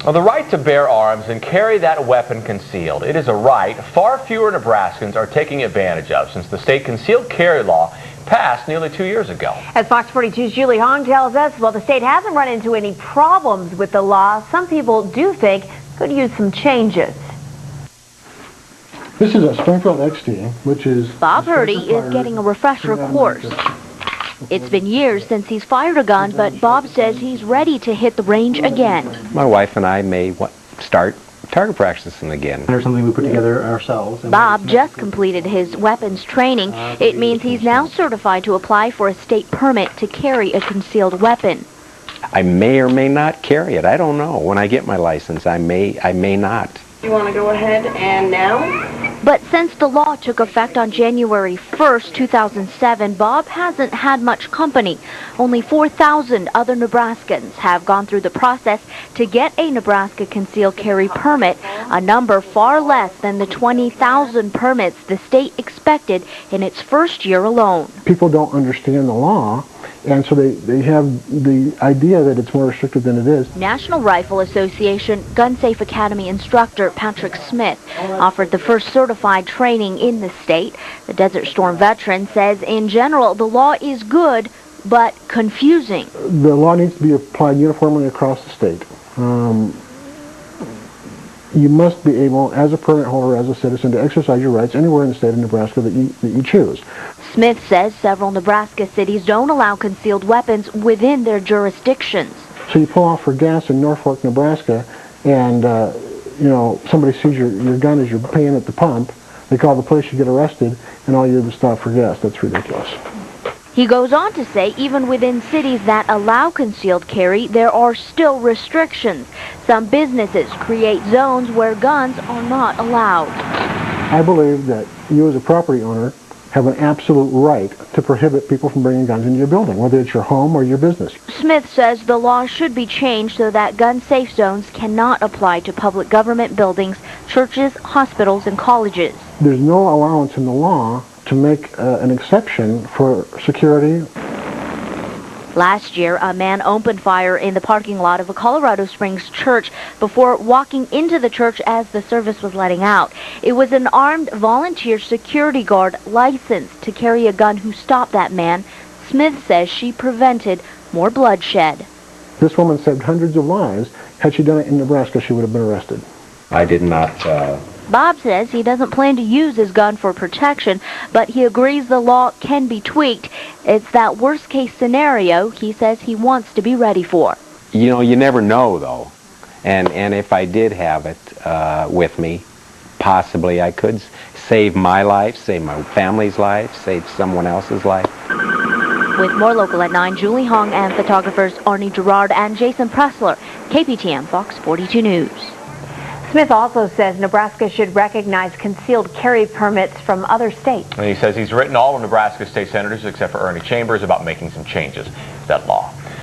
Well, the right to bear arms and carry that weapon concealed. It is a right far fewer Nebraskans are taking advantage of since the state concealed carry law passed nearly 2 years ago. As Fox 42's Julie Hong tells us, while the state hasn't run into any problems with the law, some people do think could use some changes. This is a Springfield XD, which is... Bob Hrdy is getting a refresher course. It's been years since he's fired a gun, but Bob says he's ready to hit the range again. My wife and I may start target practicing again. There's something we put together ourselves. Bob just completed his weapons training. It means he's now certified to apply for a state permit to carry a concealed weapon. I may or may not carry it. I don't know. When I get my license, I may not. You want to go ahead and now? But since the law took effect on January 1st, 2007, Bob hasn't had much company. Only 4,000 other Nebraskans have gone through the process to get a Nebraska concealed carry permit, a number far less than the 20,000 permits the state expected in its first year alone. People don't understand the law, and so they have the idea that it's more restrictive than it is. National Rifle Association Gun Safe Academy instructor Patrick Smith offered the first certified training in the state. The Desert Storm veteran says in general the law is good but confusing. The law needs to be applied uniformly across the state. You must be able, as a permit holder, as a citizen, to exercise your rights anywhere in the state of Nebraska that you choose. Smith says several Nebraska cities don't allow concealed weapons within their jurisdictions. So you pull off for gas in Norfolk, Nebraska, and somebody sees your gun as you're paying at the pump. They call the police, you get arrested, and all you do is stop for gas. That's ridiculous. He goes on to say even within cities that allow concealed carry, there are still restrictions. Some businesses create zones where guns are not allowed. I believe that you as a property owner have an absolute right to prohibit people from bringing guns into your building, whether it's your home or your business. Smith says the law should be changed so that gun-safe zones cannot apply to public government buildings, churches, hospitals, and colleges. There's no allowance in the law to make an exception for security. Last year, a man opened fire in the parking lot of a Colorado Springs church before walking into the church as the service was letting out. It was an armed volunteer security guard licensed to carry a gun who stopped that man. Smith says she prevented more bloodshed. This woman saved hundreds of lives. Had she done it in Nebraska, she would have been arrested. I did not... Bob says he doesn't plan to use his gun for protection, but he agrees the law can be tweaked. It's that worst-case scenario he says he wants to be ready for. You know, you never know, though. And if I did have it with me, possibly I could save my life, save my family's life, save someone else's life. With more Local at 9, Julie Hong and photographers Arnie Gerard and Jason Pressler, KPTM Fox 42 News. Smith also says Nebraska should recognize concealed carry permits from other states. And he says he's written all of Nebraska's state senators except for Ernie Chambers about making some changes to that law.